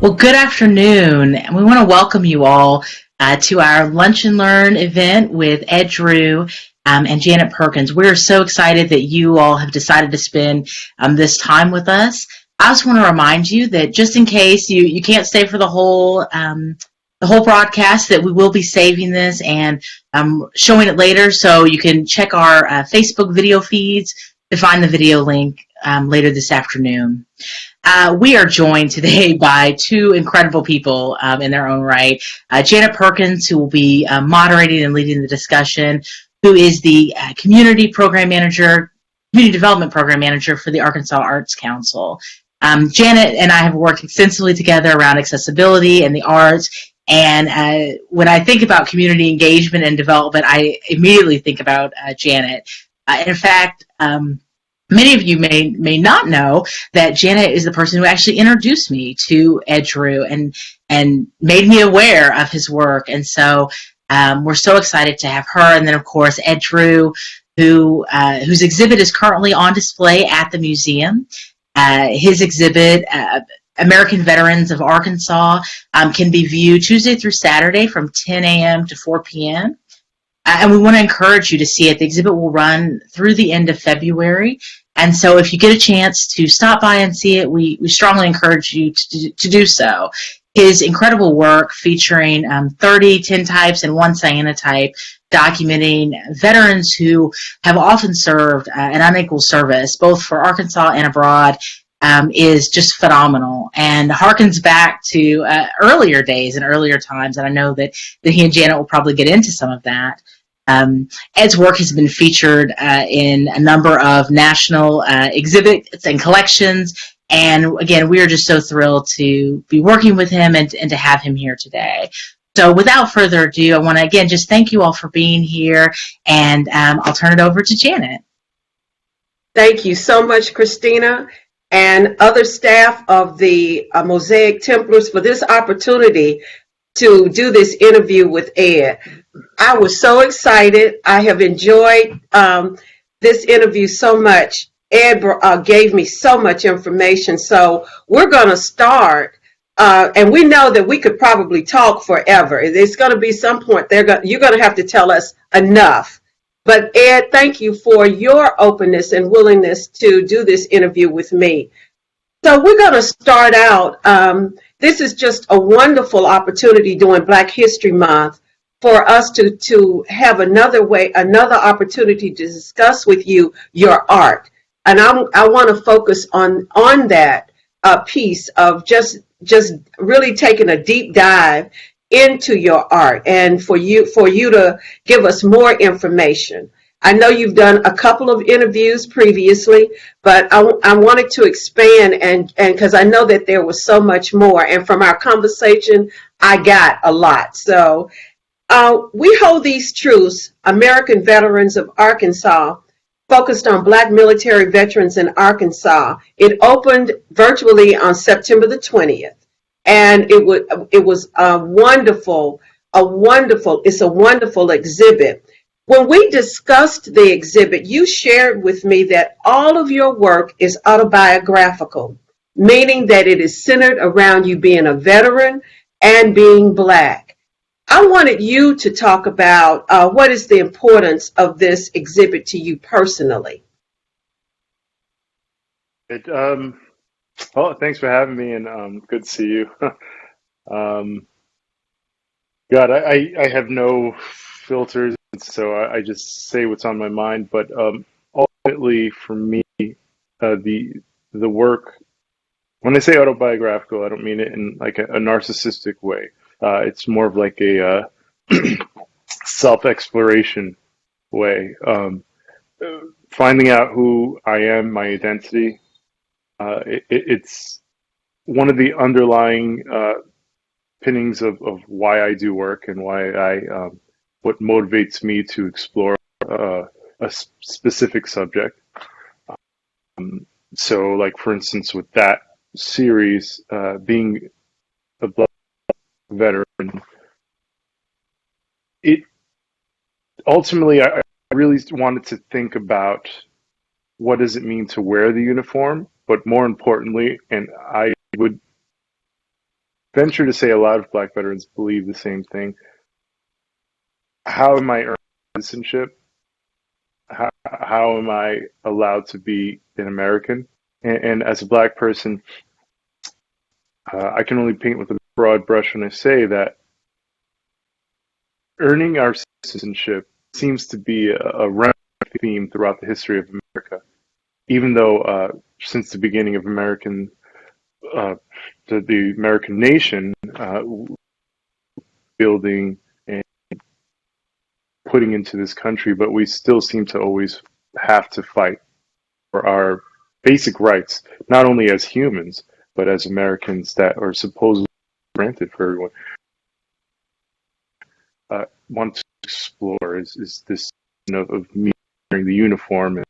Well, good afternoon, and we want to welcome you all to our Lunch and Learn event with Ed Drew and Janet Perkins. We're so excited that you all have decided to spend this time with us. I just want to remind you that just in case you can't stay for the whole broadcast, that we will be saving this and showing it later, so you can check our Facebook video feeds to find the video link later this afternoon. We are joined today by two incredible people in their own right. Janet Perkins, who will be moderating and leading the discussion, who is the Community Development Program Manager for the Arkansas Arts Council. Janet and I have worked extensively together around accessibility and the arts. And when I think about community engagement and development, I immediately think about Janet. In fact, many of you may not know that Janet is the person who actually introduced me to Ed Drew and made me aware of his work. And so we're so excited to have her. And then, of course, Ed Drew, whose exhibit is currently on display at the museum. His exhibit, American Veterans of Arkansas, can be viewed Tuesday through Saturday from 10 a.m. to 4 p.m. And we want to encourage you to see it. The exhibit will run through the end of February. And so if you get a chance to stop by and see it, we strongly encourage you to do so. His incredible work featuring 30 tintypes and one cyanotype documenting veterans who have often served an unequal service, both for Arkansas and abroad, is just phenomenal and harkens back to earlier days and earlier times. And I know that he and Janet will probably get into some of that. Ed's work has been featured in a number of national exhibits and collections. And again, we are just so thrilled to be working with him and to have him here today. So without further ado, I want to again just thank you all for being here, and I'll turn it over to Janet. Thank you so much, Christina, and other staff of the Mosaic Templars for this opportunity to do this interview with Ed. I was so excited. I have enjoyed this interview so much. Ed gave me so much information. So we're going to start, and we know that we could probably talk forever. There's going to be some point you're going to have to tell us enough. But Ed, thank you for your openness and willingness to do this interview with me. So we're going to start out. This is just a wonderful opportunity during Black History Month for us to have another opportunity to discuss with you your art. And I want to focus on that piece of just really taking a deep dive into your art and for you to give us more information. I know you've done a couple of interviews previously, but I wanted to expand and because I know that there was so much more. And from our conversation, I got a lot. So we hold these truths, American Veterans of Arkansas, focused on Black military veterans in Arkansas. It opened virtually on September the 20th. And it was a wonderful exhibit. When we discussed the exhibit, you shared with me that all of your work is autobiographical, meaning that it is centered around you being a veteran and being Black. I wanted you to talk about what is the importance of this exhibit to you personally. Well, thanks for having me, and good to see you. God, I have no filters, so I just say what's on my mind. But ultimately, for me, the work, when I say autobiographical, I don't mean it in like a narcissistic way. It's more of like a self-exploration way. Finding out who I am, my identity. It's one of the underlying pinnings of why I do work and why what motivates me to explore a specific subject. So, like for instance, with that series, being a Black veteran, it ultimately I really wanted to think about what does it mean to wear the uniform, but more importantly, and I would venture to say a lot of Black veterans believe the same thing. How am I earning citizenship? How am I allowed to be an American? And as a Black person, I can only paint with a broad brush when I say that earning our citizenship seems to be a running theme throughout the history of America. Even though since the beginning of the American nation, building and putting into this country, but we still seem to always have to fight for our basic rights, not only as humans, but as Americans that are supposedly granted for everyone. Want to explore is this of me wearing the uniform, and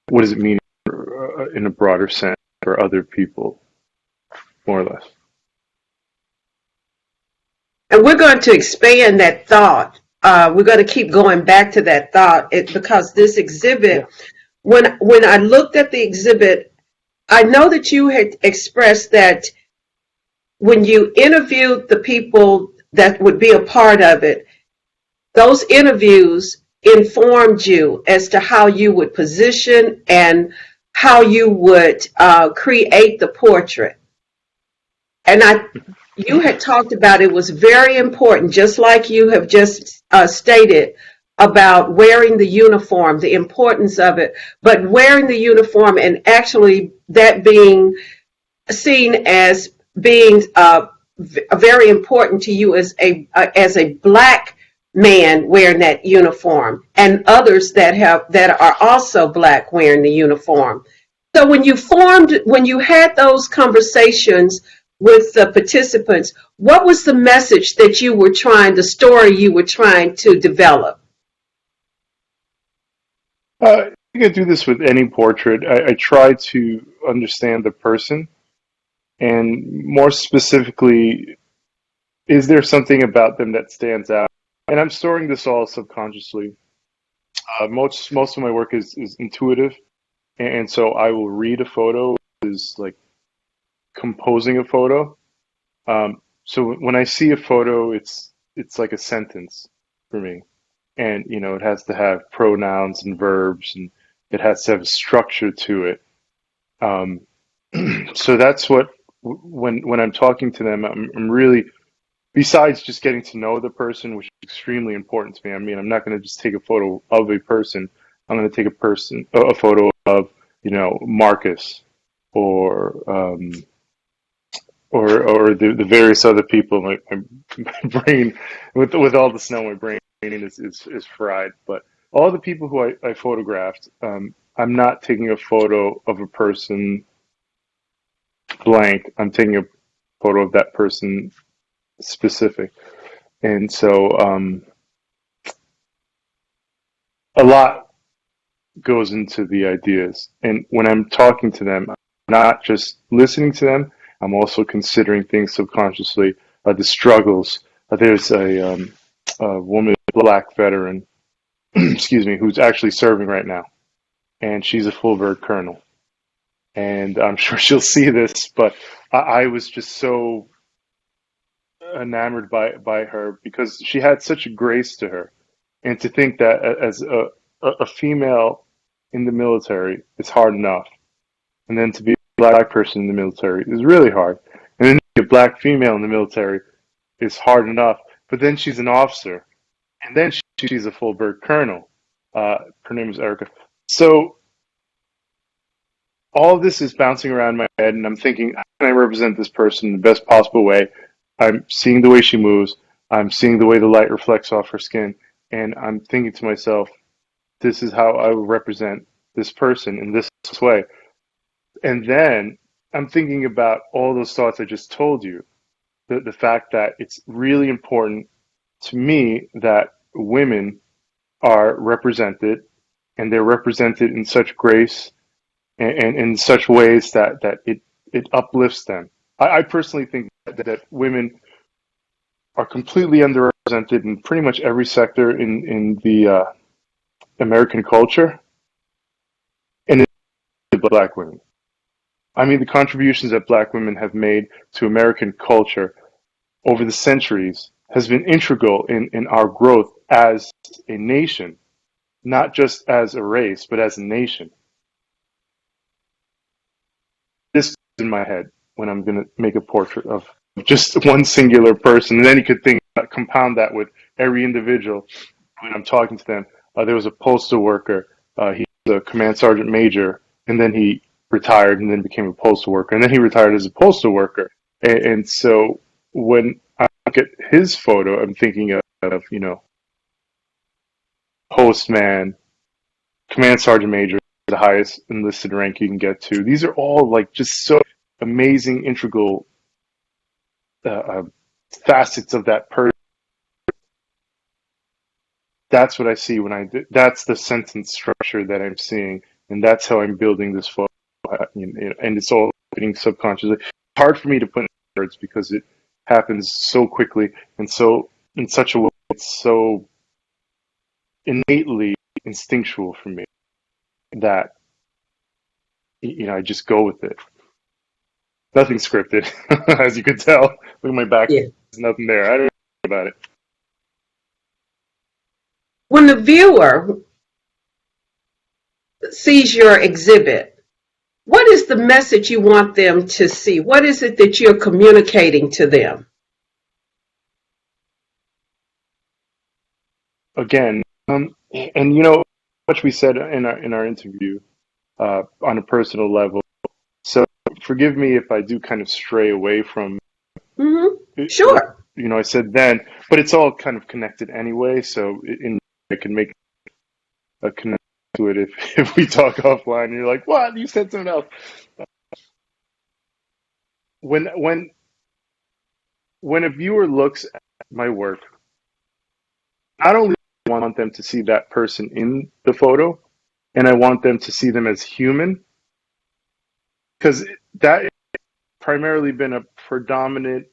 what does it mean in a broader sense for other people, more or less. And we're going to expand that thought. We're going to keep going back to that thought because this exhibit, when I looked at the exhibit, I know that you had expressed that when you interviewed the people that would be a part of it, those interviews informed you as to how you would position and how you would create the portrait. And you had talked about it was very important, just like you have just stated about wearing the uniform, the importance of it, but wearing the uniform and actually that being seen as being very important to you as a Black man wearing that uniform, and others that are also Black wearing the uniform. So when you had those conversations with the participants, what was the message that you were the story you were trying to develop? I think I do this with any portrait. I try to understand the person, and more specifically, is there something about them that stands out? And I'm storing this all subconsciously. Most of my work is intuitive, and so I will read a photo is like composing a photo. So when I see a photo, it's like a sentence for me, and it has to have pronouns and verbs, and it has to have a structure to it. So that's what when I'm talking to them, I'm really, besides just getting to know the person, which is extremely important to me. I mean, I'm not going to just take a photo of a person. I'm going to take a photo of Marcus or the various other people. My brain, with all the snow, my brain is fried. But all the people who I photographed, I'm not taking a photo of a person blank. I'm taking a photo of that person specific. And so a lot goes into the ideas. And when I'm talking to them, I'm not just listening to them, I'm also considering things subconsciously, the struggles. There's a woman, a Black veteran, excuse me, who's actually serving right now. And she's a full bird colonel. And I'm sure she'll see this, but I was just so enamored by her because she had such a grace to her. And to think that as a female in the military is hard enough. And then to be a Black person in the military is really hard. And then to be a Black female in the military is hard enough. But then she's an officer. And then she's a full bird colonel. Her name is Erica. So all of this is bouncing around my head, and I'm thinking, how can I represent this person in the best possible way? I'm seeing the way she moves. I'm seeing the way the light reflects off her skin. And I'm thinking to myself, this is how I will represent this person in this way. And then I'm thinking about all those thoughts I just told you. The fact that it's really important to me that women are represented, and they're represented in such grace and in such ways that it uplifts them. I personally think that women are completely underrepresented in pretty much every sector in the American culture, and it's Black women. I mean, the contributions that Black women have made to American culture over the centuries has been integral in our growth as a nation, not just as a race, but as a nation. This is in my head when I'm going to make a portrait of just one singular person. And then you could compound that with every individual when I'm talking to them. There was a postal worker. He was a command sergeant major, and then he retired and then became a postal worker. And then he retired as a postal worker. And so when I look at his photo, I'm thinking of postman, command sergeant major, the highest enlisted rank you can get to. These are all like just so amazing, integral facets of that person. That's what I see that's the sentence structure that I'm seeing, and that's how I'm building this photo. And it's all happening subconsciously. It's hard for me to put in words because it happens so quickly and so in such a way it's so innately instinctual for me that I just go with it. Nothing scripted, as you could tell. Look at my back. Yeah. There's nothing there. I don't know about it. When the viewer sees your exhibit, what is the message you want them to see? What is it that you're communicating to them? Again, and much we said in our interview on a personal level. So forgive me if I do kind of stray away from. Mm-hmm. Sure. I said then, but it's all kind of connected anyway. So I can make a connection to it if we talk offline. And you're like, what? You said something else. When a viewer looks at my work, not only do I want them to see that person in the photo, and I want them to see them as human, because that has primarily been a predominant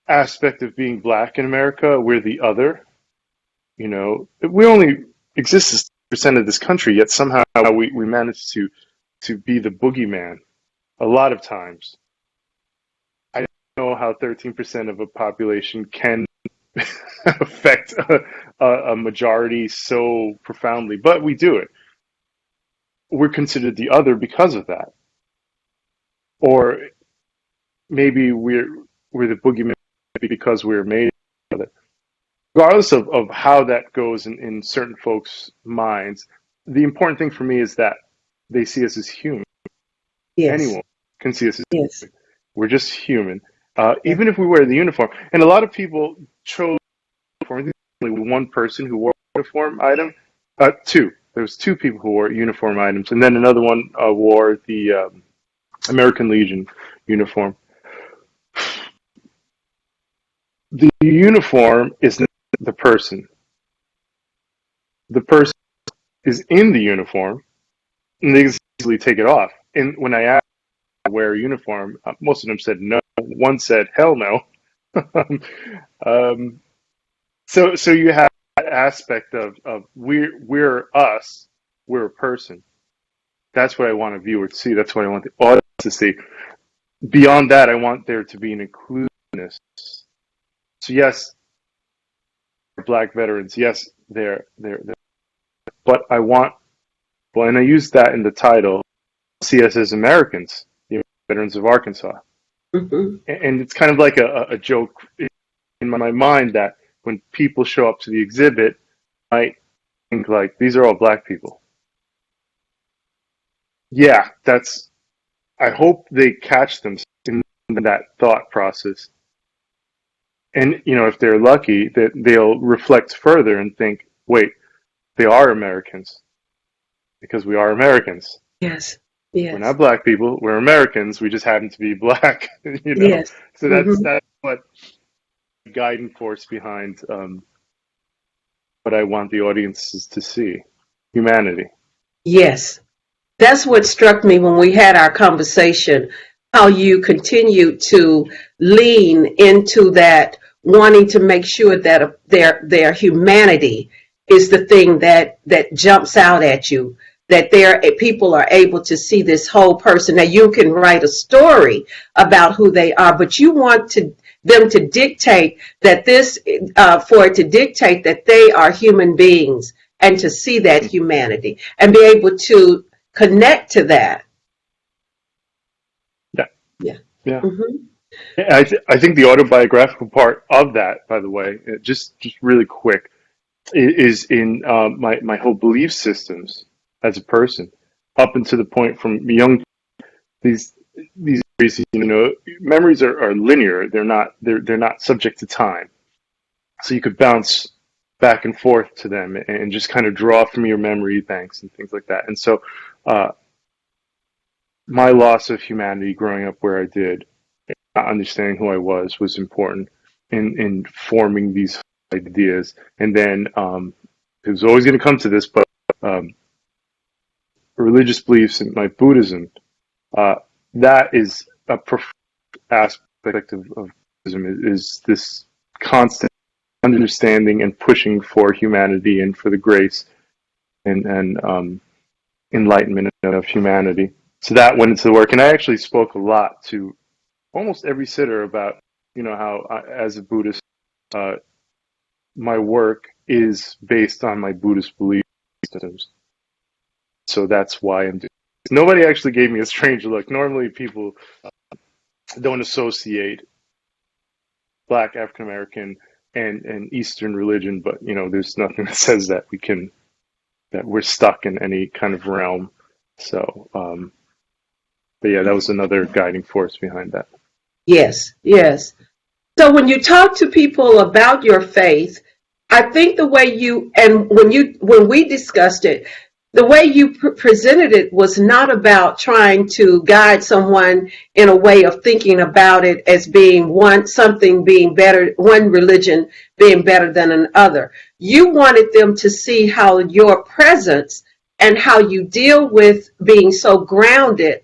aspect of being Black in America. We're the other. We only exist as percent of this country, yet somehow we manage to be the boogeyman a lot of times. I don't know how 13% of a population can affect a majority so profoundly, but we do it. We're considered the other because of that. Or maybe we're the boogeyman because we're made of it. Regardless of how that goes in certain folks' minds, the important thing for me is that they see us as human. Yes. Anyone can see us as yes. human. We're just human. Even if we wear the uniform. And a lot of people chose uniform. Only one person who wore a uniform item. Two. There was two people who wore uniform items. And then another one wore the American Legion uniform. The uniform is not the person. The person is in the uniform, and they easily take it off. And when I asked to wear a uniform, most of them said no. One said, hell no. So you have that aspect of we're us, we're a person. That's what I want a viewer to see. That's what I want the audience to see. Beyond that, I want there to be an inclusiveness. So yes, Black veterans, yes, they're but I want, and I use that in the title, see us as Americans, the veterans of Arkansas. Mm-hmm. And it's kind of like a joke in my mind that when people show up to the exhibit, I think like, these are all Black people. Yeah, I hope they catch them in that thought process. And, if they're lucky, that they'll reflect further and think, wait, they are Americans. Because we are Americans. Yes. Yes. We're not Black people. We're Americans. We just happen to be Black. Yes. So that's what the guiding force behind what I want the audiences to see. Humanity. Yes. That's what struck me when we had our conversation, how you continue to lean into that, wanting to make sure that their humanity is the thing that jumps out at you, that people are able to see this whole person. Now you can write a story about who they are, but you want them to dictate that for it to dictate that they are human beings, and to see that humanity and be able to connect to that. Yeah. Yeah. Yeah. Mm-hmm. I think the autobiographical part of that, by the way, just really quick, is in my whole belief systems as a person, up until the point from young. These memories are linear. They're not subject to time, so you could bounce back and forth to them and just kind of draw from your memory banks and things like that. And so, my loss of humanity growing up where I did, not understanding who I was important in forming these ideas. And then it was always going to come to this, but religious beliefs and my Buddhism, that is a profound aspect of Buddhism, is this constant understanding and pushing for humanity and for the grace and enlightenment of humanity. So that went into the work, and I actually spoke a lot to almost every sitter about, how as a Buddhist, my work is based on my Buddhist belief systems. So that's why I'm doing it. Nobody actually gave me a strange look. Normally people don't associate Black, African American, and Eastern religion, but there's nothing that says that we're stuck in any kind of realm. So, but yeah, that was another guiding force behind that. Yes, yes. So when you talk to people about your faith, I think the way when we discussed it, the way you presented it was not about trying to guide someone in a way of thinking about it as being something being better, one religion being better than another. You wanted them to see how your presence and how you deal with being so grounded,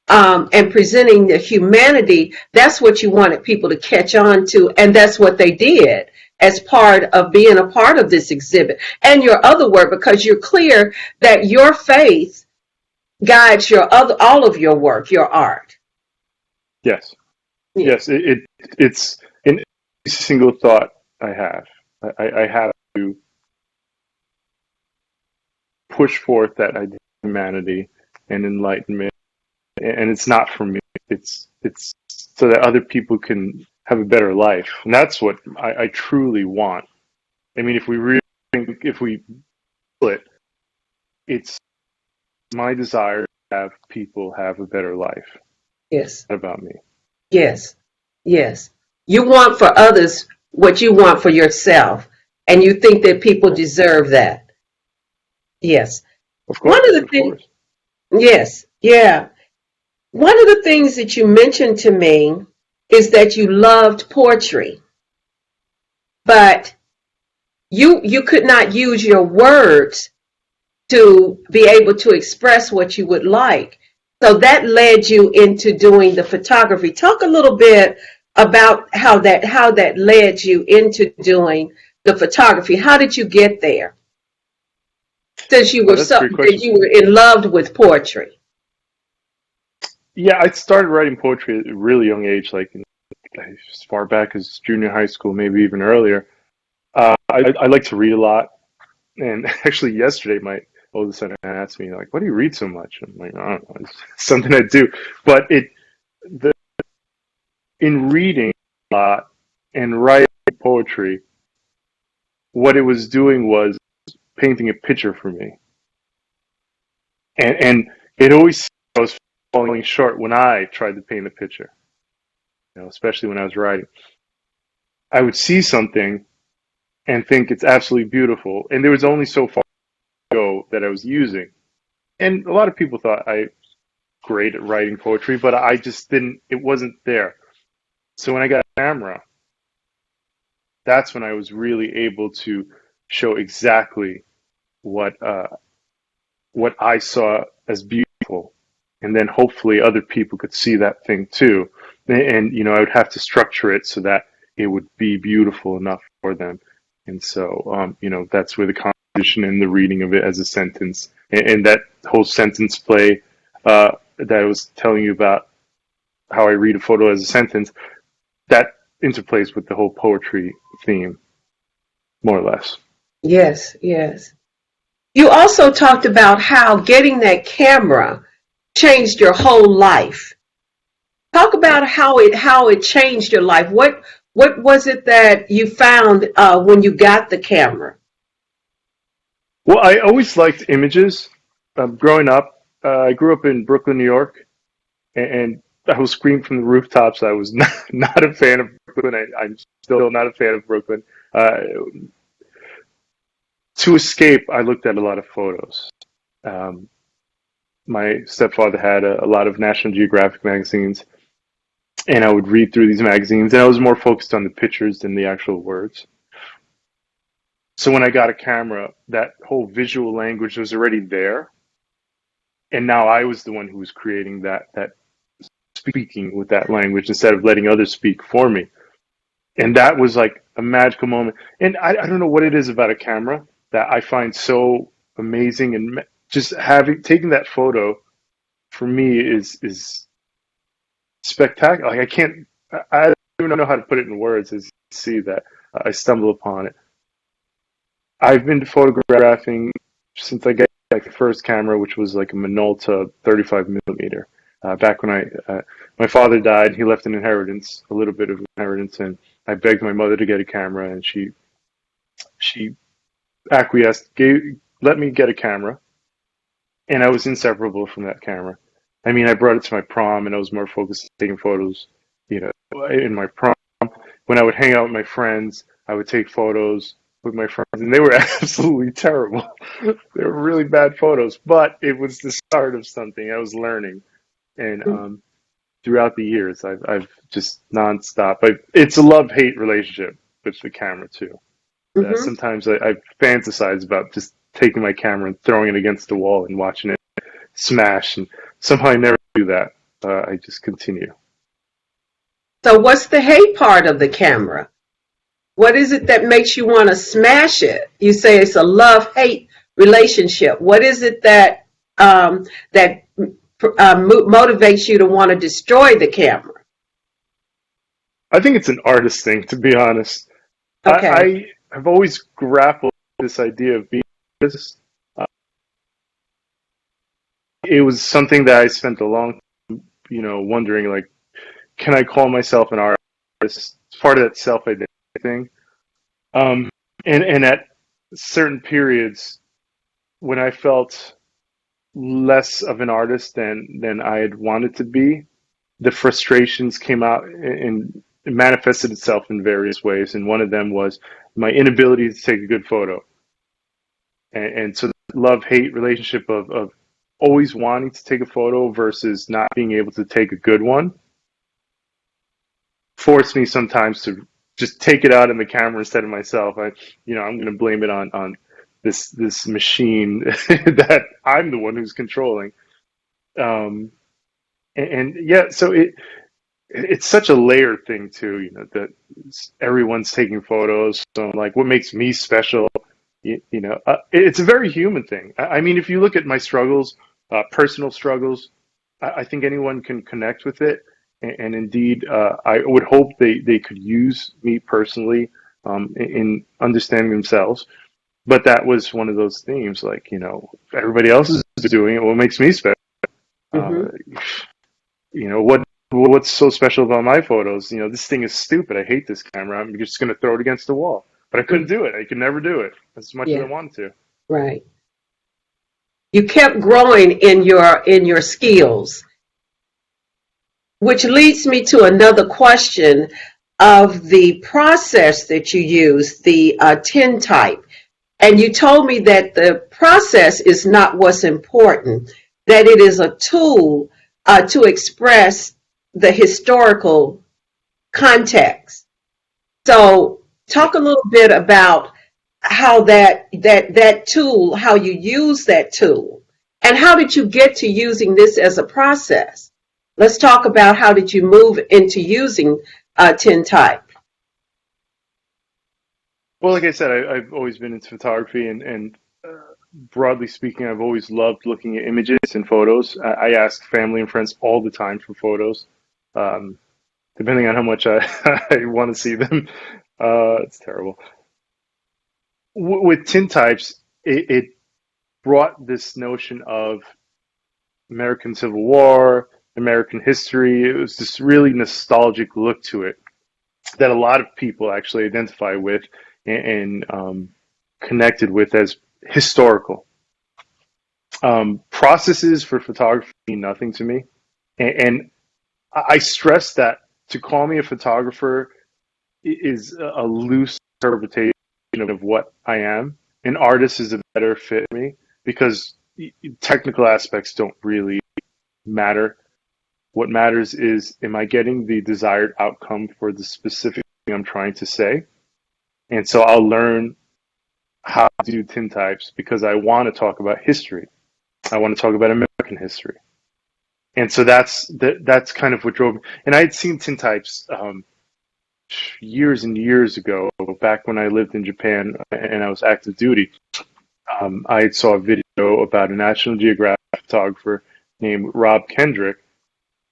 and presenting the humanity. That's what you wanted people to catch on to, and that's what they did as part of being a part of this exhibit and your other work, because you're clear that your faith guides all of your work, your art. Yes. Yeah. Yes, it's in every single thought I have. I have to push forth that idea of humanity and enlightenment, and it's not for me. It's so that other people can have a better life, and that's what I truly want. I mean, if we feel it, it's my desire to have people have a better life. Yes. Not about me. Yes. Yes. You want for others what you want for yourself, and you think that people deserve that. Yes. Of course. One of the things. Yes. Yeah. One of the things that you mentioned to me is that you loved poetry, but you could not use your words to be able to express what you would like. So that led you into doing the photography. Talk a little bit about how that led you into doing the photography. How did you get there? Since you were in love with poetry. Yeah, I started writing poetry at a really young age, like as far back as junior high school, maybe even earlier. I like to read a lot, and actually yesterday my oldest son asked me, like, "Why do you read so much?" I'm like, "I don't know, it's something I do." But in reading a lot and writing poetry, what it was doing was painting a picture for me, and it always was falling short when I tried to paint a picture. Especially when I was writing, I would see something and think it's absolutely beautiful, and there was only so far to go that I was using. And a lot of people thought I was great at writing poetry, but I just didn't. It wasn't there. So when I got a camera, that's when I was really able to show exactly what I saw as beautiful, and then hopefully other people could see that thing too. And I would have to structure it so that it would be beautiful enough for them. And so that's where the composition and the reading of it as a sentence, and that whole sentence play that I was telling you about, how I read a photo as a sentence, that interplays with the whole poetry theme, more or less. Yes, yes. You also talked about how getting that camera changed your whole life. Talk about how it changed your life. What was it that you found when you got the camera? Well, I always liked images. Growing up, I grew up in Brooklyn, New York, and I will scream from the rooftops. I was not a fan of Brooklyn. I'm still not a fan of Brooklyn. Uh, to escape, I looked at a lot of photos. Um, my stepfather had a lot of National Geographic magazines, and I would read through these magazines, and I was more focused on the pictures than the actual words. So when I got a camera, that whole visual language was already there, and now I was the one who was creating that speaking with that language instead of letting others speak for me. And that was like a magical moment. And I don't know what it is about a camera that I find so amazing, and just having taken that photo for me is spectacular. Like I don't even know how to put it in words. As you see that I stumble upon it. I've been photographing since I got like the first camera, which was like a Minolta 35 millimeter. Back when my father died, he left an inheritance, a little bit of inheritance, and I begged my mother to get a camera, and she acquiesced, let me get a camera, and I was inseparable from that camera. I mean, I brought it to my prom, and I was more focused on taking photos, in my prom. When I would hang out with my friends, I would take photos with my friends, and they were absolutely terrible. They were really bad photos, but it was the start of something. I was learning, and throughout the years, I've just nonstop. It's a love-hate relationship with the camera too. Mm-hmm. Sometimes I fantasize about just taking my camera and throwing it against the wall and watching it smash, and somehow I never do that. I just continue. So what's the hate part of the camera? What is it that makes you want to smash it? You say it's a love-hate relationship. What is it that motivates you to want to destroy the camera? I think it's an artist thing, to be honest. Okay. I have always grappled with this idea of being an artist. It was something that I spent a long time, wondering, like, can I call myself an artist? It's part of that self-identity thing. And at certain periods, when I felt less of an artist than I had wanted to be, the frustrations came out and it manifested itself in various ways. And one of them was my inability to take a good photo. And so the love-hate relationship of always wanting to take a photo versus not being able to take a good one forced me sometimes to just take it out in the camera instead of myself. I'm going to blame it on this machine that I'm the one who's controlling. And yeah, so it's such a layered thing too, that everyone's taking photos. So like, what makes me special? It's a very human thing. I mean, if you look at my struggles, personal struggles, I think anyone can connect with it. And indeed, I would hope they could use me personally in understanding themselves. But that was one of those themes, like, everybody else is doing it. What makes me special? Mm-hmm. What's so special about my photos? This thing is stupid. I hate this camera. I'm just going to throw it against the wall. But I couldn't do it. I could never do it as much as I wanted to. Right. You kept growing in your skills, which leads me to another question of the process that you use, the tintype. And you told me that the process is not what's important, that it is a tool to express the historical context. So talk a little bit about how that tool, how you use that tool, and how did you get to using this as a process? Let's talk about how did you move into using tintype. Well, like I said, I've always been into photography, and broadly speaking, I've always loved looking at images and photos. I ask family and friends all the time for photos, um, depending on how much I, I want to see them. It's terrible. With tintypes, it brought this notion of American Civil War, American history. It was this really nostalgic look to it that a lot of people actually identify with and connected with as historical. Processes for photography mean nothing to me. And I stress that to call me a photographer is a loose interpretation of what I am. An artist is a better fit for me because technical aspects don't really matter. What matters is, am I getting the desired outcome for the specific thing I'm trying to say? And so I'll learn how to do tintypes because I want to talk about history. I want to talk about American history. And so that's kind of what drove me. And I had seen tintypes years and years ago, back when I lived in Japan and I was active duty. I saw a video about a National Geographic photographer named Rob Kendrick,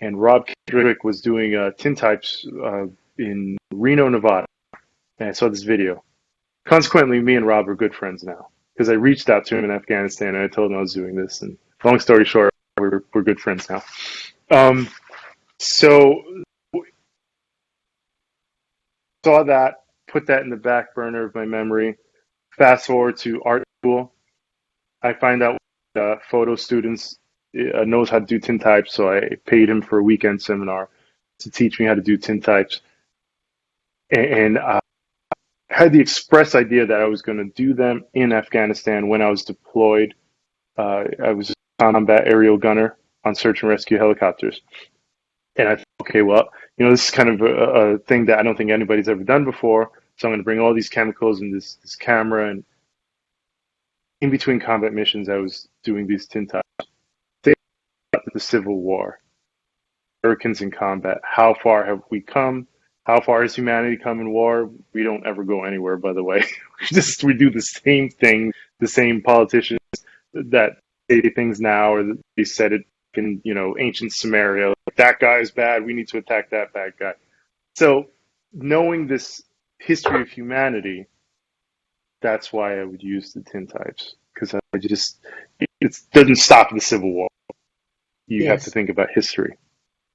and Rob Kendrick was doing tintypes in Reno, Nevada. And I saw this video. Consequently, me and Rob are good friends now because I reached out to him in Afghanistan and I told him I was doing this. And long story short, we're good friends now. So saw that, put that in the back burner of my memory. Fast forward to art school. I find out photo students knows how to do tintypes, so I paid him for a weekend seminar to teach me how to do tintypes. And had the express idea that I was going to do them in Afghanistan when I was deployed. I was a combat aerial gunner on search and rescue helicopters. And I thought, okay, well, this is kind of a thing that I don't think anybody's ever done before. So I'm going to bring all these chemicals and this camera. And in between combat missions, I was doing these tintypes. The Civil War, Americans in combat. How far have we come? How far has humanity come in war? We don't ever go anywhere, by the way. We do the same thing. The same politicians that say things now, or they said it in ancient Samaria. Like, that guy is bad. We need to attack that bad guy. So, knowing this history of humanity, that's why I would use the tintypes, because it doesn't stop the Civil War. You have to think about history.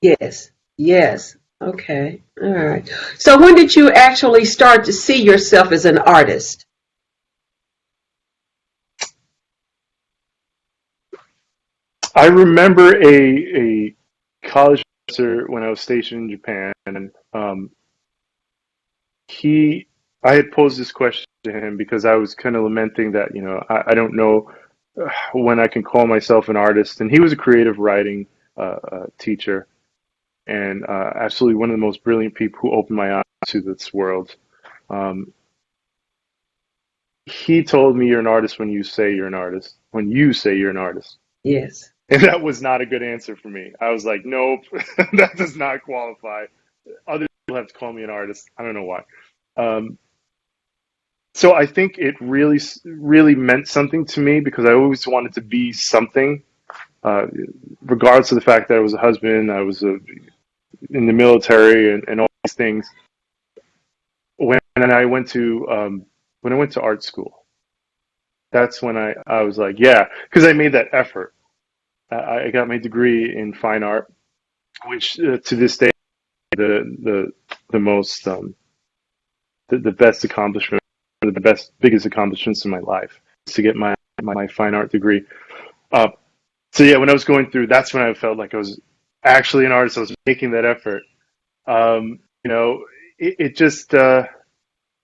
Yes. Yes. Okay. All right. So when did you actually start to see yourself as an artist? I remember a college professor when I was stationed in Japan, and I had posed this question to him because I was kind of lamenting that I don't know when I can call myself an artist, and he was a creative writing teacher, and absolutely one of the most brilliant people who opened my eyes to this world. He told me, you're an artist when you say you're an artist. When you say you're an artist. Yes. And that was not a good answer for me. I was like, nope, that does not qualify. Other people have to call me an artist. I don't know why. So I think it really, really meant something to me because I always wanted to be something, regardless of the fact that I was a husband, I was in the military, and all these things. When I went to art school, that's when I was like, yeah, because I made that effort. I got my degree in fine art, which to this day the most the best accomplishment, biggest accomplishments in my life is to get my fine art degree. So yeah, when I was going through, that's when I felt like I was actually an artist. I was making that effort. It just yeah,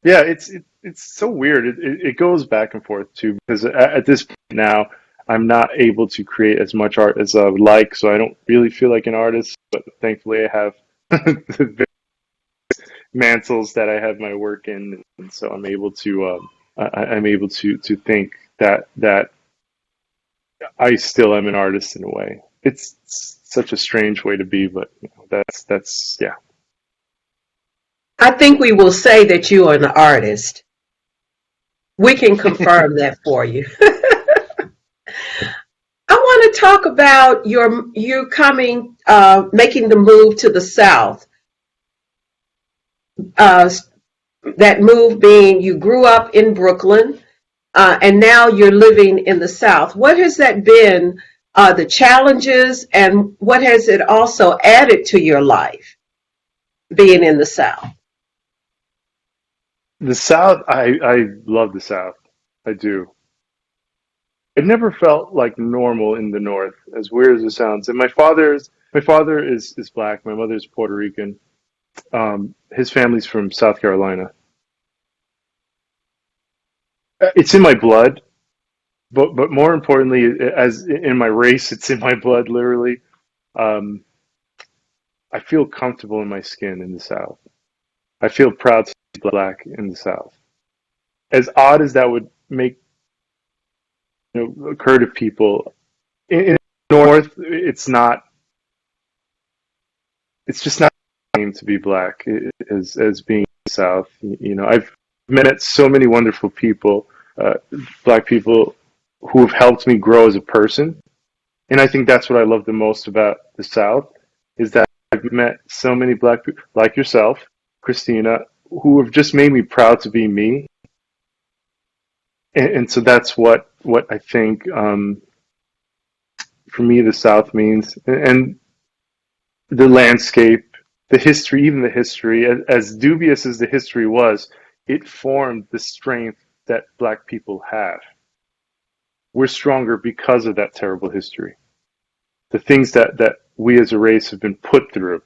it's so weird. It goes back and forth too, because at this point now, I'm not able to create as much art as I would like, so I don't really feel like an artist. But thankfully, I have the mantles that I have my work in, and so I'm able to think that I still am an artist in a way. It's such a strange way to be, but that's yeah. I think we will say that you are an artist. We can confirm that for you. I want to talk about you coming, making the move to the South. Uh, that move being you grew up in Brooklyn, and now you're living in the South. What has that been? The challenges, and what has it also added to your life being in the South? The South, I love the South. I do. It never felt like normal in the North, as weird as it sounds. And my father is black. My mother's Puerto Rican. His family's from South Carolina. It's in my blood, but more importantly, as in my race, it's in my blood, literally. Um, I feel comfortable in my skin in the South. I feel proud to be black in the South. As odd as that would make occur to people, in the North, it's not. It's just not the same to be black as being in the South. I've met so many wonderful people, black people, who have helped me grow as a person. And I think that's what I love the most about the South is that I've met so many black people like yourself, Christina, who have just made me proud to be me. And so that's what I think for me the South means. And the landscape, the history, even the history, as dubious as the history was, it formed the strength that black people have. We're stronger because of that terrible history. The things that we as a race have been put through.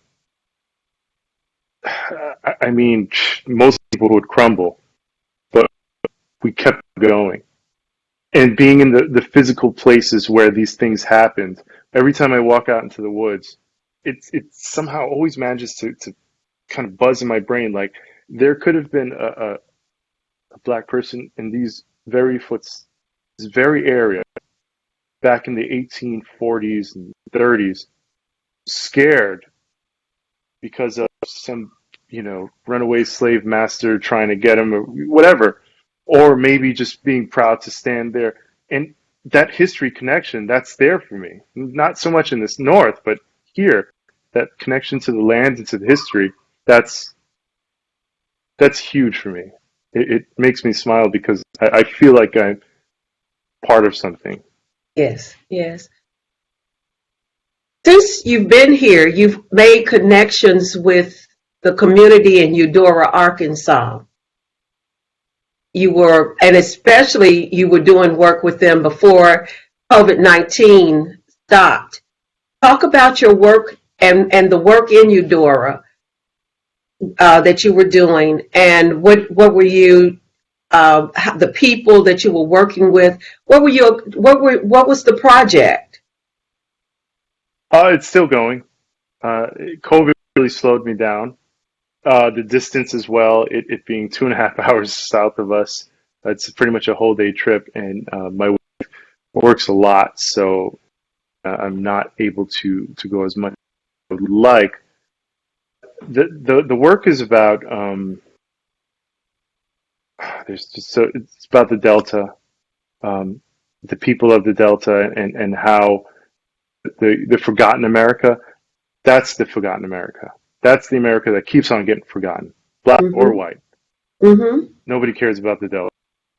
I mean, most people would crumble, but we kept going. And being in the physical places where these things happened, every time I walk out into the woods, it somehow always manages to kind of buzz in my brain. Like there could have been a black person in this very area back in the 1840s and 30s, scared because of some, runaway slave master trying to get him or whatever, or maybe just being proud to stand there. And that history connection, that's there for me. Not so much in this North, but here, that connection to the land and to the history, that's huge for me. It makes me smile because I feel like I'm part of something. Yes, yes. Since you've been here, you've made connections with the community in Eudora, Arkansas. And especially you were doing work with them before COVID-19 stopped. Talk about your work and the work in Eudora that you were doing, and what were you, the people that you were working with. What was the project? It's still going. COVID really slowed me down. The distance as well, it being 2.5 hours south of us, it's pretty much a whole day trip, and my wife works a lot, so I'm not able to go as much as I would like. The work is about there's just so it's about the Delta, um, the people of the Delta, and how the forgotten America. That's the forgotten America. That's the America that keeps on getting forgotten, black or Mm-hmm. white. Mm-hmm. Nobody cares about the Delta.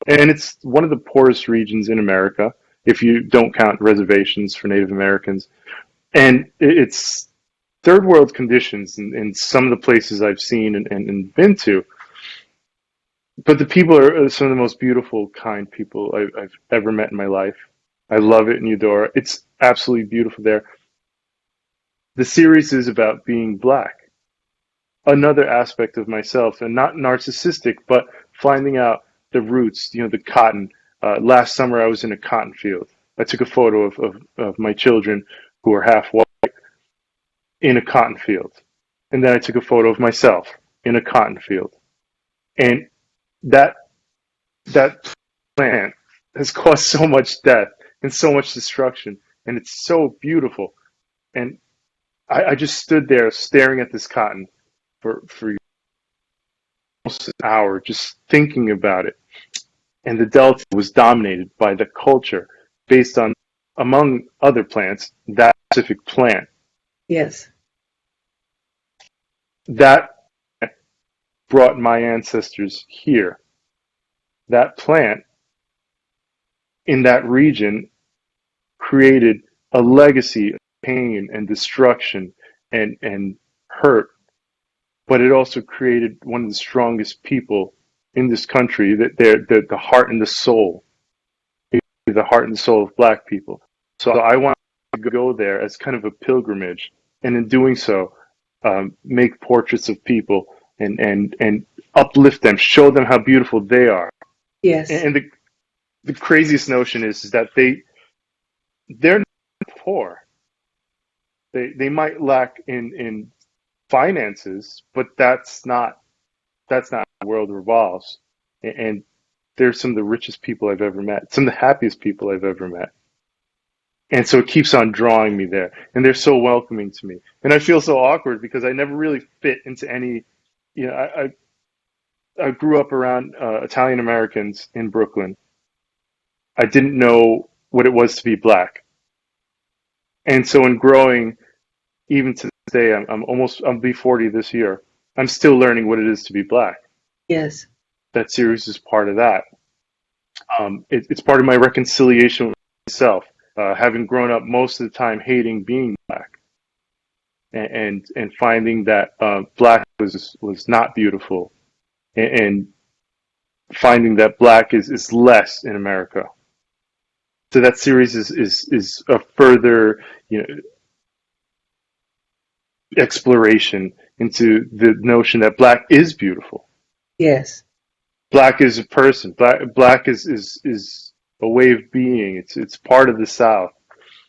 And it's one of the poorest regions in America, if you don't count reservations for Native Americans. And it's third world conditions in some of the places I've seen and been to. But the people are some of the most beautiful, kind people I've ever met in my life. I love it in Eudora. It's absolutely beautiful there. The series is about being black, another aspect of myself, and not narcissistic, but finding out the roots, the cotton. Last summer, I was in a cotton field. I took a photo of my children who are half white in a cotton field. And then I took a photo of myself in a cotton field. And that, that plant has caused so much death and so much destruction. And it's so beautiful. And I just stood there staring at this cotton for almost an hour, just thinking about it. And the Delta was dominated by the culture based on among other plants, that specific plant. Yes. That brought my ancestors here. That plant in that region created a legacy of pain and destruction and hurt, but it also created one of the strongest people in this country, that they're the heart and the soul, the heart and soul of Black people. So I want to go there as kind of a pilgrimage, and in doing so, make portraits of people and uplift them, show them how beautiful they are. Yes. And the craziest notion is that they're not poor. They might lack in finances, but that's not how the world revolves. And they're some of the richest people I've ever met, some of the happiest people I've ever met. And so it keeps on drawing me there. And they're so welcoming to me. And I feel so awkward because I never really fit into any, you know, I grew up around Italian Americans in Brooklyn. I didn't know what it was to be Black. And so in growing, even to this day, I'll be 40 this year. I'm still learning what it is to be Black. Yes. That series is part of that. It's part of my reconciliation with myself, having grown up most of the time hating being Black, and finding that Black was not beautiful, and finding that Black is less in America. So that series is a further, exploration into the notion that Black is beautiful. Yes. Black is a person. Black is a way of being. It's part of the South.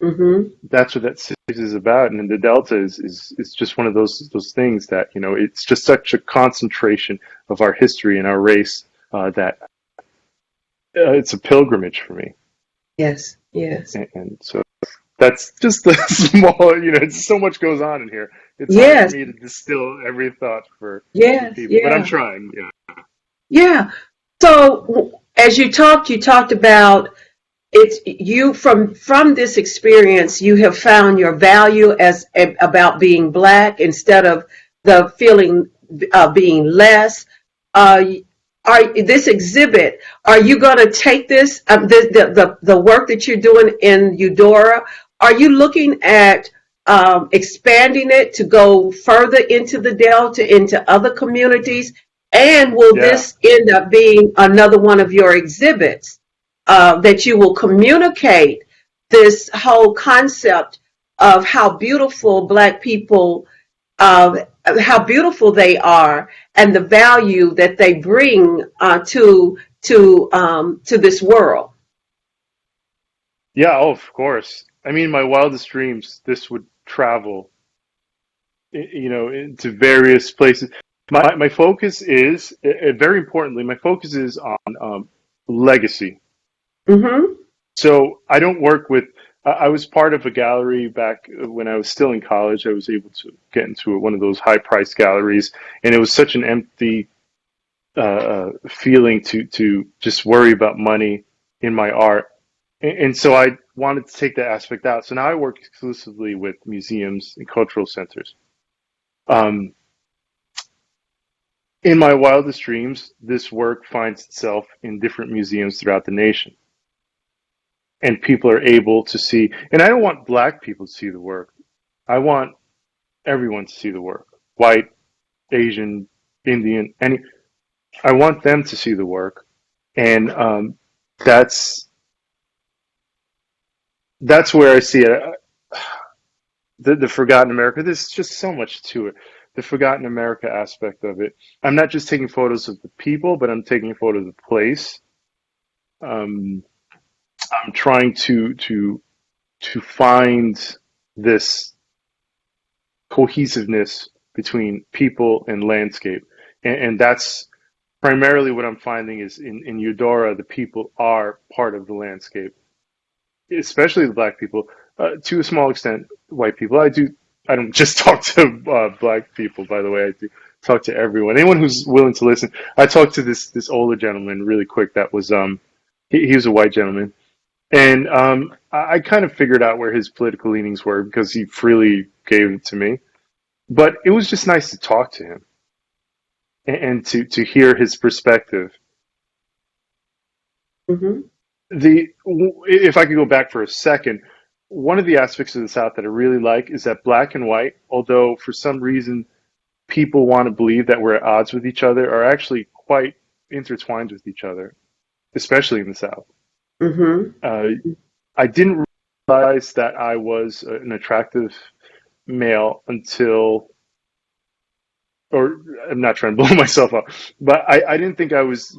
Mm-hmm. That's what that series is about. And the Delta is just one of those things that, it's just such a concentration of our history and our race, that it's a pilgrimage for me. Yes. Yes. And so that's just the small, it's so much goes on in here. It's hard Yes. for me to distill every thought for Yes. people, but I'm trying. Yeah. Yeah. So as you talked about it's you from this experience, you have found your value as about being Black instead of the feeling being less. This exhibit, are you going to take this the work that you're doing in Eudora? Are you looking at expanding it to go further into the Delta, into other communities? And will Yeah. this end up being another one of your exhibits that you will communicate this whole concept of how beautiful Black people, how beautiful they are, and the value that they bring to this world? Yeah, of course. I mean, my wildest dreams, this would travel, into various places. My focus is, very importantly, my focus is on legacy. Mm-hmm. So I don't work with. I was part of a gallery back when I was still in college. I was able to get into one of those high-priced galleries, and it was such an empty feeling to just worry about money in my art. And so I wanted to take that aspect out. So now I work exclusively with museums and cultural centers. Um, in my wildest dreams, this work finds itself in different museums throughout the nation. And people are able to see, and I don't want Black people to see the work. I want everyone to see the work. White, Asian, Indian, I want them to see the work. And that's where I see it. The Forgotten America, there's just so much to it. The Forgotten America aspect of it. I'm not just taking photos of the people, but I'm taking photos of the place. I'm trying to find this cohesiveness between people and landscape, and that's primarily what I'm finding is in Eudora, the people are part of the landscape, especially the Black people, to a small extent, white people. I don't just talk to Black people, by the way. I do talk to everyone, anyone who's willing to listen. I talked to this older gentleman really quick. That was he was a white gentleman, And I kind of figured out where his political leanings were because he freely gave it to me. But it was just nice to talk to him and to hear his perspective. Mm-hmm. If I could go back for a second, one of the aspects of the South that I really like is that black and white, although for some reason people want to believe that we're at odds with each other, are actually quite intertwined with each other, especially in the South. Mm-hmm. I didn't realize that I was an attractive male until, or I'm not trying to blow myself up, but I didn't think I was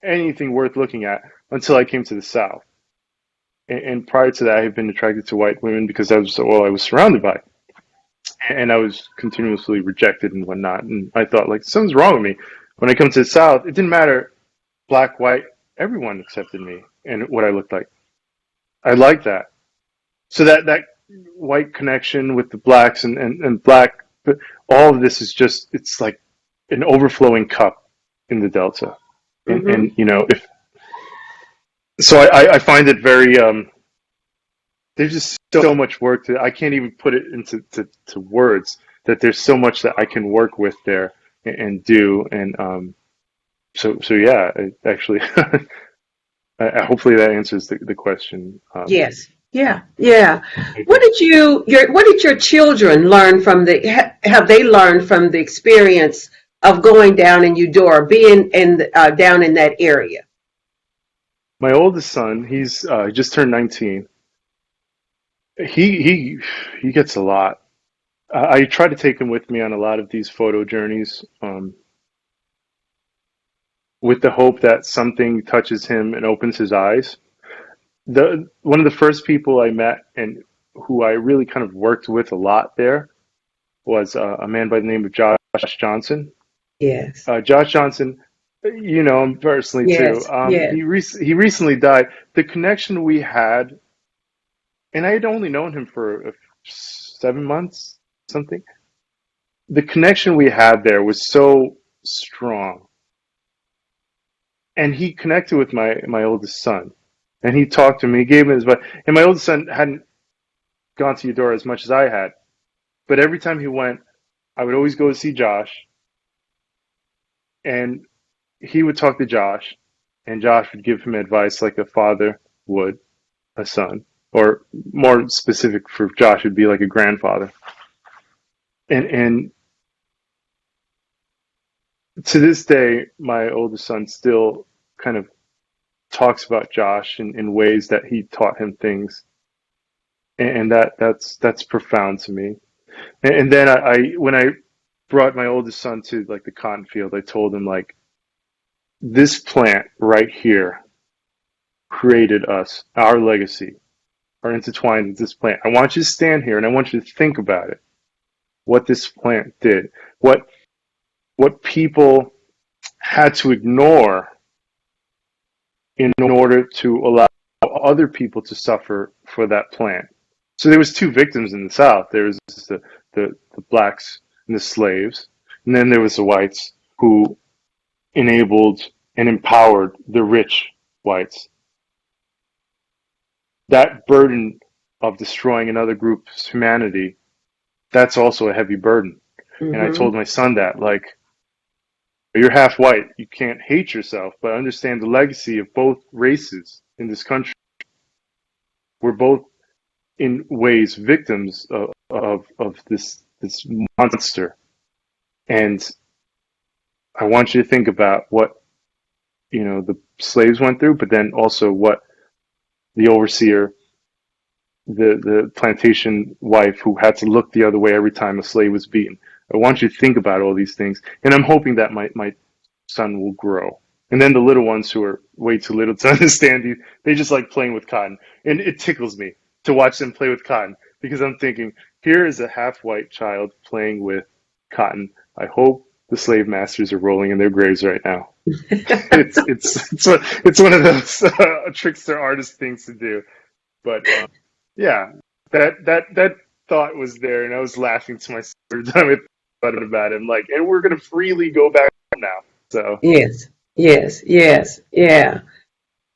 anything worth looking at until I came to the South. And prior to that, I had been attracted to white women because that was all I was surrounded by. And I was continuously rejected and whatnot. And I thought, like, something's wrong with me. When I come to the South, it didn't matter black, white, everyone accepted me and what I looked like. I liked that. So that white connection with the blacks and black, but all of this is just, it's like an overflowing cup in the Delta. And Mm-hmm. you know, if so, I find it very, there's just so much work I can't even put it into to words, that there's so much that I can work with there and do. And so yeah, actually, hopefully that answers the question. Yes. Yeah. Yeah. Thank What you. did what did your children learn from have they learned from the experience of going down in Eudora, being down in that area? My oldest son, he's just turned 19. He gets a lot. I try to take him with me on a lot of these photo journeys, with the hope that something touches him and opens his eyes. The One of the first people I met and who I really kind of worked with a lot there was a man by the name of Josh Johnson. Yes. Josh Johnson, you know him personally too. Yes. Yes. He recently died. The connection we had, and I had only known him for 7 months, something. The connection we had there was so strong, and he connected with my oldest son, and he talked to me. He gave me his advice, and my oldest son hadn't gone to Eudora as much as I had, but every time he went, I would always go to see Josh, and he would talk to Josh, and Josh would give him advice like a father would a son, or more specific for Josh, would be like a grandfather. And to this day, my oldest son still kind of talks about Josh in ways that he taught him things, and that's profound to me. And then when I brought my oldest son to like the cotton field, I told him, like, this plant right here created us, our legacy are intertwined with this plant. I want you to stand here and I want you to think about it, what this plant did, what people had to ignore in order to allow other people to suffer for that plant. So there was two victims in the South. There was the blacks and the slaves, and then there was the whites who enabled and empowered the rich whites. That burden of destroying another group's humanity, that's also a heavy burden. And I Mm-hmm. told my son that, like, you're half white. You can't hate yourself, but understand the legacy of both races in this country. We're both, in ways, victims of this monster. And I want you to think about what the slaves went through, but then also what the overseer, the plantation wife who had to look the other way every time a slave was beaten. I want you to think about all these things, and I'm hoping that my son will grow. And then the little ones who are way too little to understand these, they just like playing with cotton. And it tickles me to watch them play with cotton because I'm thinking, here is a half-white child playing with cotton. I hope the slave masters are rolling in their graves right now. It's one of those trickster artist things to do. But yeah, that thought was there, and I was laughing to myself every time I thought about it. I'm like, and we're gonna freely go back now. So Yes. Yes. Yes. Yeah.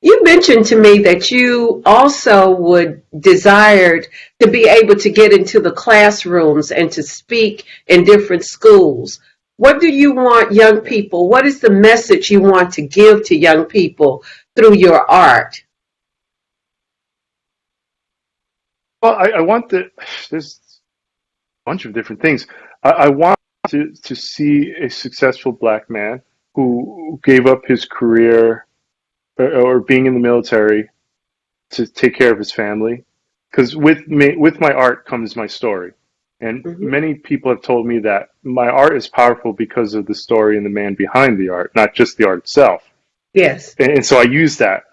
You mentioned to me that you also would desired to be able to get into the classrooms and to speak in different schools. What do you want young people? What is the message you want to give to young people through your art? Well, I want there's a bunch of different things. I want to see a successful black man who gave up his career or being in the military to take care of his family. Because with my art comes my story. And Hmm. many people have told me that my art is powerful because of the story and the man behind the art, not just the art itself. Yes, And so I use that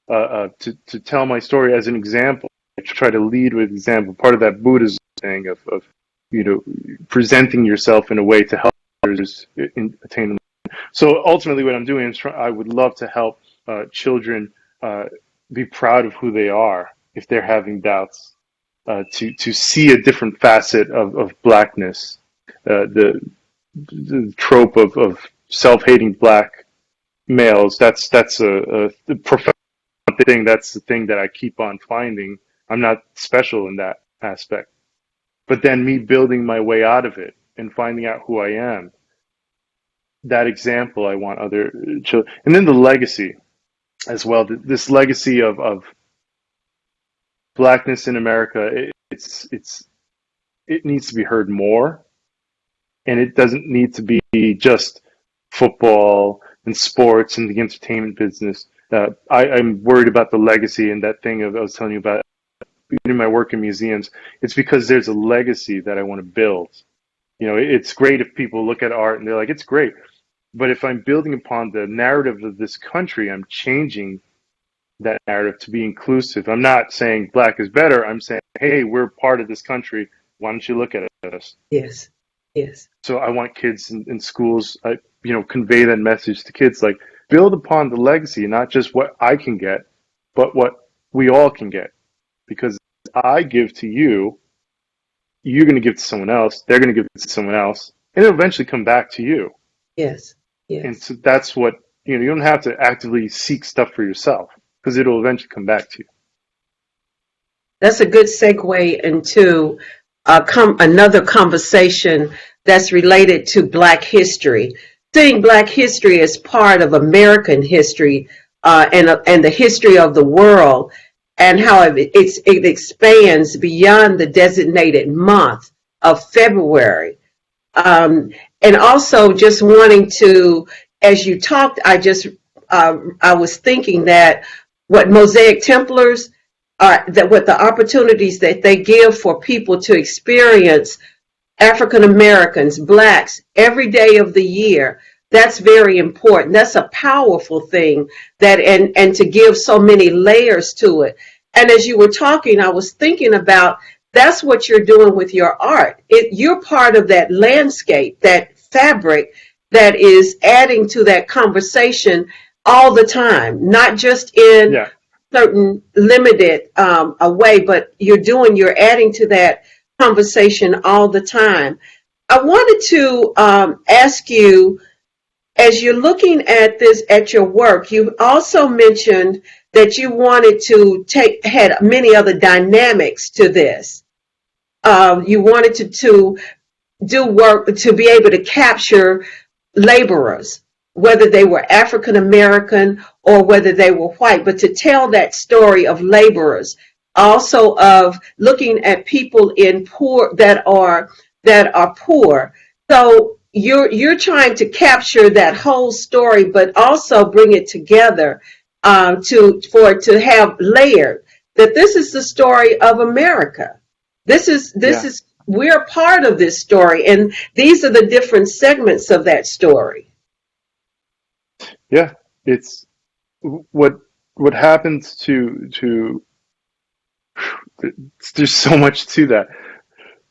to tell my story as an example. I try to lead with example. Part of that Buddhism thing of presenting yourself in a way to help others attain. So ultimately, what I'm doing is I would love to help children be proud of who they are if they're having doubts, to see a different facet of blackness, the trope of self-hating black males. That's a profound thing. That's the thing that I keep on finding. I'm not special in that aspect. But then me building my way out of it and finding out who I am, that example I want other children. And then the legacy as well. This legacy of blackness in America, it needs to be heard more. And it doesn't need to be just football and sports and the entertainment business. I'm worried about the legacy and that thing I was telling you about doing my work in museums. It's because there's a legacy that I want to build. It's great if people look at art and they're like, it's great. But if I'm building upon the narrative of this country, I'm changing that narrative to be inclusive. I'm not saying black is better. I'm saying, hey, we're part of this country. Why don't you look at us? yes, yes, So I want kids in schools, convey that message to kids, like build upon the legacy, not just what I can get, but what we all can get. Because I give to you, you're going to give to someone else, they're going to give it to someone else, and it'll eventually come back to you. yes, And yes. so that's what, you don't have to actively seek stuff for yourself because it'll eventually come back to you. That's a good segue into another conversation that's related to Black history. Seeing Black history as part of American history and the history of the world, and how it expands beyond the designated month of February. Um, and also just wanting to, as you talked, I was thinking that what Mosaic Templars are, that what the opportunities that they give for people to experience African Americans, blacks, every day of the year. That's very important. That's a powerful thing, that and to give so many layers to it. And as you were talking, I was thinking about that's what you're doing with your art. You're part of that landscape, that fabric that is adding to that conversation all the time, not just in Yeah. certain limited a way, but you're adding to that conversation all the time. I wanted to ask you, as you're looking at this, at your work, you also mentioned that you wanted to had many other dynamics to this. You wanted to do work to be able to capture laborers, whether they were African American or whether they were white, but to tell that story of laborers, also of looking at people in poor that are poor. So you're trying to capture that whole story, but also bring it together for it to have layered. That this is the story of America. This Yeah. is we're part of this story, and these are the different segments of that story. Yeah. It's what happens to there's so much to that.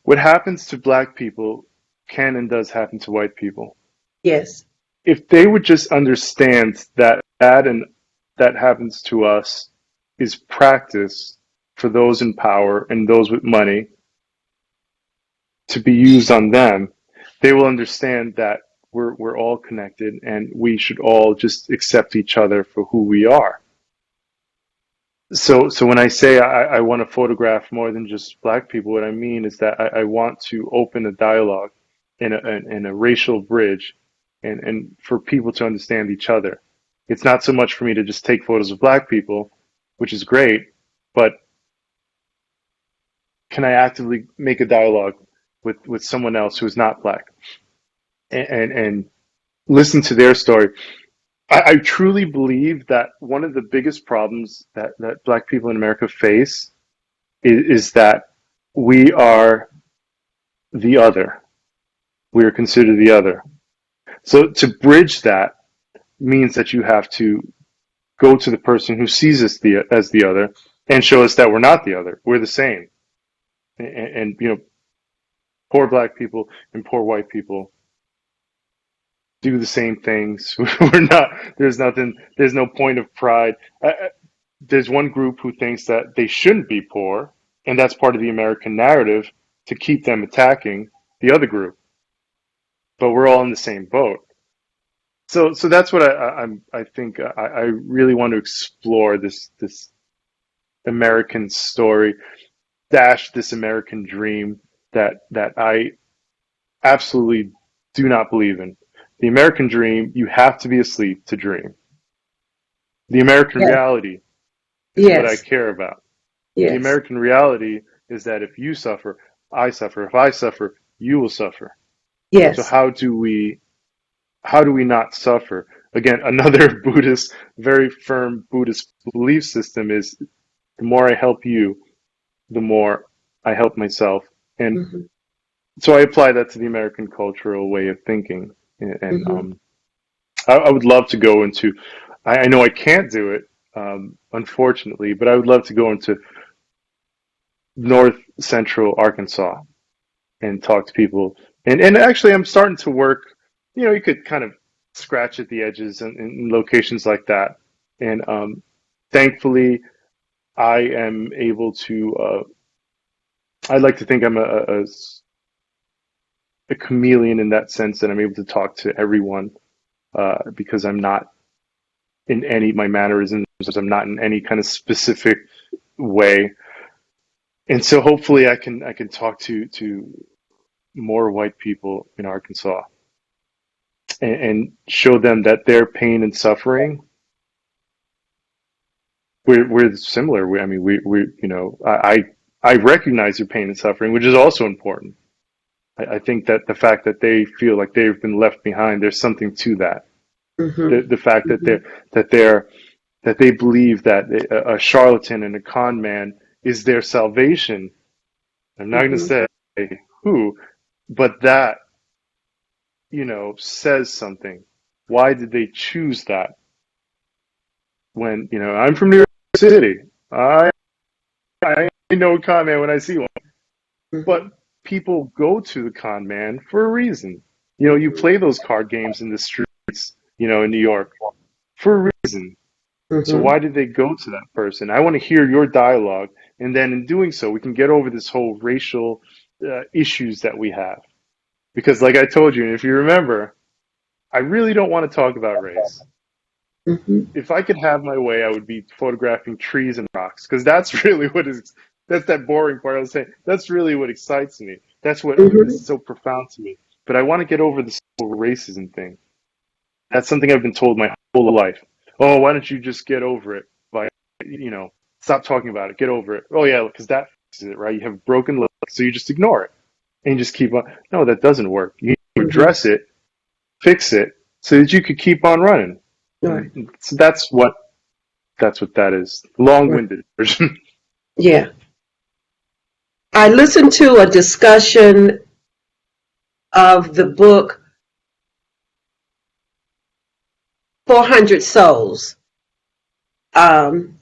What happens to black people can and does happen to white people. Yes, If they would just understand that happens to us is practice for those in power and those with money to be used on them, they will understand that we're all connected and we should all just accept each other for who we are. So when I say I want to photograph more than just black people, what I mean is that I want to open a dialogue and a racial bridge and for people to understand each other. It's not so much for me to just take photos of black people, which is great, but can I actively make a dialogue with someone else who is not black and listen to their story? I truly believe that one of the biggest problems that black people in America face is that we are the other. We are considered the other. So to bridge that means that you have to go to the person who sees us as the other and show us that we're not the other. We're the same. And you know, poor black people and poor white people do the same things. We're not. There's nothing. There's no point of pride. There's one group who thinks that they shouldn't be poor, and that's part of the American narrative to keep them attacking the other group. But we're all in the same boat. So that's what I think I really want to explore this American story dash this American dream that I absolutely do not believe in. The American dream, you have to be asleep to dream. The American Yes. reality is what I Yes. care about. The Yes. American reality is that if you suffer, I suffer. If I suffer, you will suffer. So Yes. how do we not suffer? Again, another Buddhist, very firm Buddhist belief system is the more I help you, the more I help myself. And Mm-hmm. so I apply that to the American cultural way of thinking. And Mm-hmm. I would love to go into, I know I can't do it, unfortunately, but I would love to go into north central Arkansas and talk to people. And actually, I'm starting to work, you could kind of scratch at the edges in locations like that. And thankfully, I am able to, I'd like to think I'm a chameleon in that sense that I'm able to talk to everyone because I'm not in my mannerisms, I'm not in any kind of specific way. And so hopefully I can talk to more white people in Arkansas and show them that their pain and suffering, we're similar. I mean, I recognize your pain and suffering, which is also important. I think that the fact that they feel like they've been left behind, there's something to that. Mm-hmm. The fact that Mm-hmm. they believe that a charlatan and a con man is their salvation. I'm not going to Mm-hmm. say who, but that, says something. Why did they choose that? When, I'm from New York City. I know a con man when I see one. But Mm-hmm. people go to the con man for a reason. You play those card games in the streets, in New York for a reason. So Mm-hmm. why did they go to that person? I want to hear your dialogue, and then in doing so, we can get over this whole racial issues that we have. Because, like I told you, and if you remember, I really don't want to talk about race. Mm-hmm. If I could have my way, I would be photographing trees and rocks, because that's really that's that boring part I was saying. That's really what excites me. That's what is Mm-hmm. so profound to me. But I want to get over this whole racism thing. That's something I've been told my whole life. Oh, why don't you just get over it by, stop talking about it, get over it. Oh yeah, because that fixes it, right? You have a broken leg, so you just ignore it and you just keep on. No, that doesn't work. You need to Mm-hmm. address it, fix it, so that you could keep on running. Right. And so that's what that is. Right. Long-winded version. Yeah. I listened to a discussion of the book 400 Souls, Ibrahim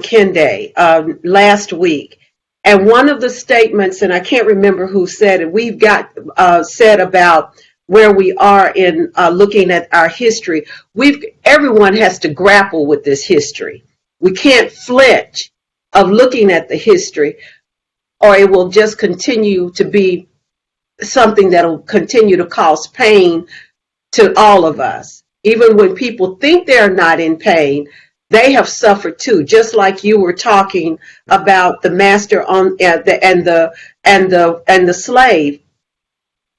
Kendi, last week. And one of the statements, and I can't remember who said it, we've got said about where we are in looking at our history. Everyone has to grapple with this history. We can't flinch of looking at the history, or it will just continue to be something that will continue to cause pain to all of us. Even when people think they're not in pain, they have suffered too, just like you were talking about the master on and the slave.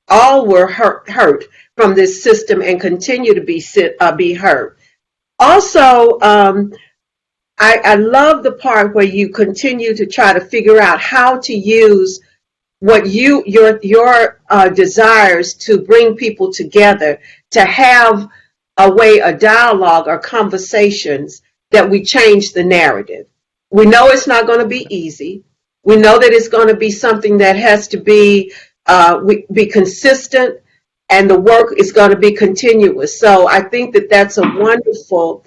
All were hurt from this system and continue to be hurt. Also, I love the part where you continue to try to figure out how to use what your desires to bring people together, to have a dialogue or conversations that we change the narrative. We know it's not going to be easy. We know that it's going to be something that has to be consistent, and the work is going to be continuous. So I think that that's a wonderful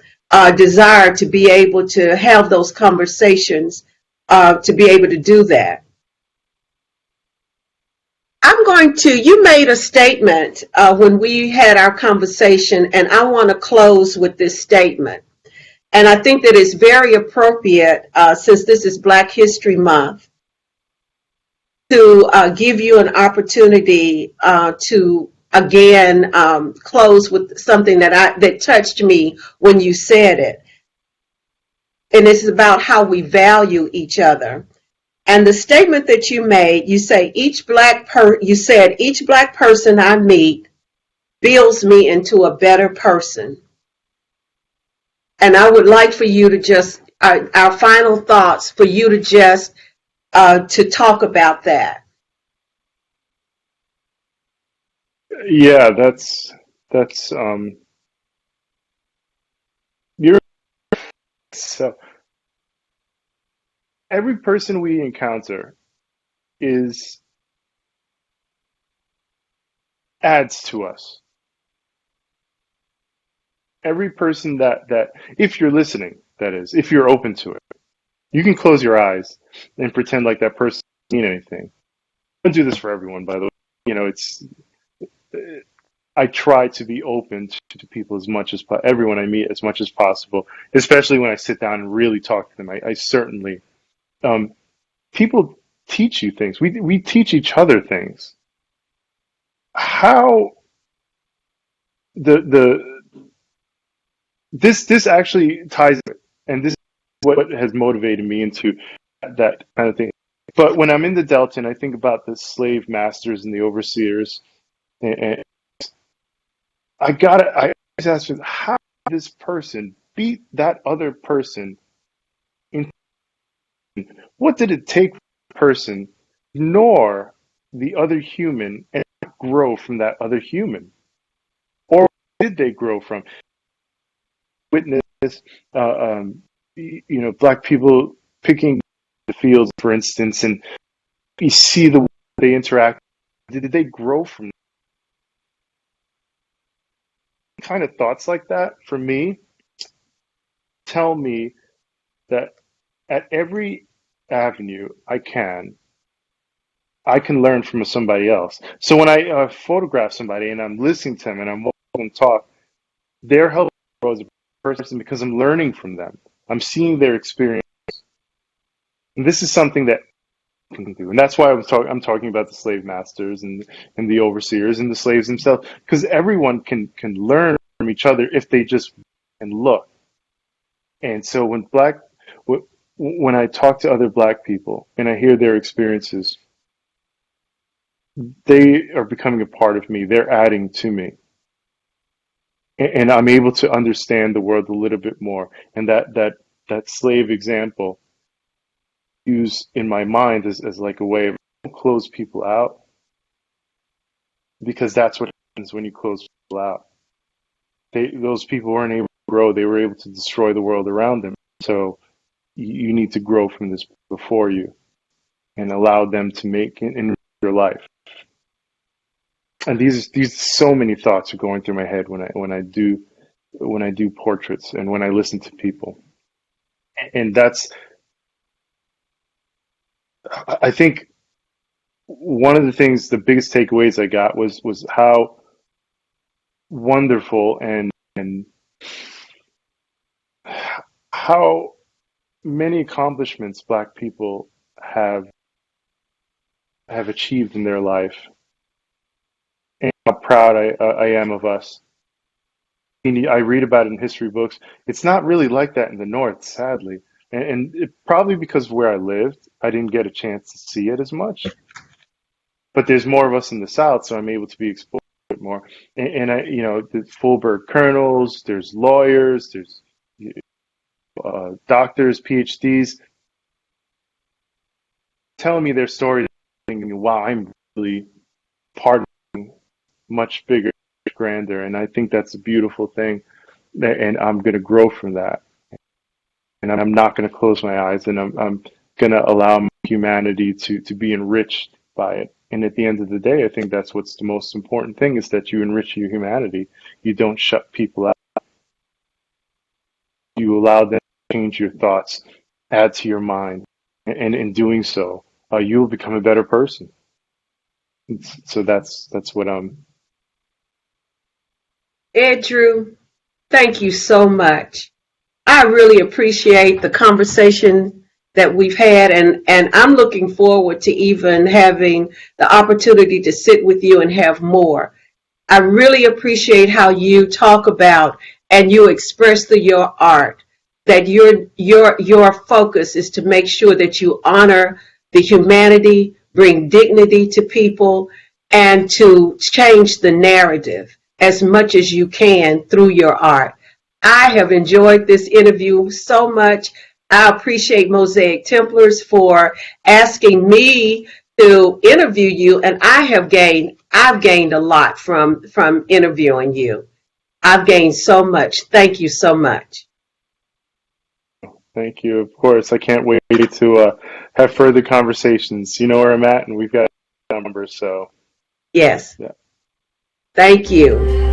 desire to be able to have those conversations, to be able to do that. You made a statement when we had our conversation, and I want to close with this statement. And I think that it's very appropriate, since this is Black History Month, to give you an opportunity to again close with something that touched me when you said it. And it's about how we value each other. And the statement that you made, you said each black person I meet builds me into a better person. And I would like for you to just our final thoughts, for you to just to talk about that. Yeah, you're so every person we encounter is adds to us. Every person that if you're listening, that is, if you're open to it, you can close your eyes and pretend like that person doesn't mean anything. I don't do this for everyone, by the way. It's I try to be open to people as much as everyone I meet as much as possible, especially when I sit down and really talk to them. I certainly people teach you things. We teach each other things. How the this actually ties, and this is what has motivated me into that kind of thing. But when I'm in the Delta and I think about the slave masters and the overseers, and I always ask myself, how did this person beat that other person? What did it take for the person nor the other human and grow from that other human? Or did they grow from? Witness, black people picking the fields, for instance, and you see the way they interact. Did they grow from kind of thoughts like that? For me, tell me that at every avenue I can learn from somebody else. So when I photograph somebody and I'm listening to them and I'm watching them talk, they're helping me grow as a person because I'm learning from them. I'm seeing their experience. And this is something that can do. And that's why I'm talking about the slave masters and the overseers and the slaves themselves, because everyone can learn from each other if they just and look. And so when I talk to other black people and I hear their experiences, they are becoming a part of me. They're adding to me. And I'm able to understand the world a little bit more. And that slave example used in my mind as like a way of close people out, because that's what happens when you close people out. Those people weren't able to grow. They were able to destroy the world around them. So you need to grow from this before you and allow them to make in your life. And these so many thoughts are going through my head when I do portraits and when I listen to people. And I think one of the biggest takeaways I got was how wonderful and how many accomplishments black people have achieved in their life, and how proud I am of us. I read about it in history books. It's not really like that in the North, sadly. And it, probably because of where I lived, I didn't get a chance to see it as much. But there's more of us in the South, so I'm able to be exposed to it more. And I, you know, the Fulbright colonels, there's lawyers, there's doctors, PhDs, telling me their stories, thinking, wow, I'm really part of something much bigger, grander. And I think that's a beautiful thing. And I'm going to grow from that. And I'm not going to close my eyes, and I'm going to allow humanity to be enriched by it. And at the end of the day, I think that's what's the most important thing, is that you enrich your humanity. You don't shut people out. You allow them to change your thoughts, add to your mind. And in doing so, you will become a better person. So that's what I'm. Andrew, thank you so much. I really appreciate the conversation that we've had, and I'm looking forward to even having the opportunity to sit with you and have more. I really appreciate how you talk about and you express through your art that your focus is to make sure that you honor the humanity, bring dignity to people, and to change the narrative as much as you can through your art. I have enjoyed this interview so much. I appreciate Mosaic Templars for asking me to interview you, and I've gained a lot from interviewing you. I've gained so much. Thank you so much. Thank you. Of course, I can't wait to have further conversations. You know where I'm at, and we've got numbers. So Yes. yeah. Thank you.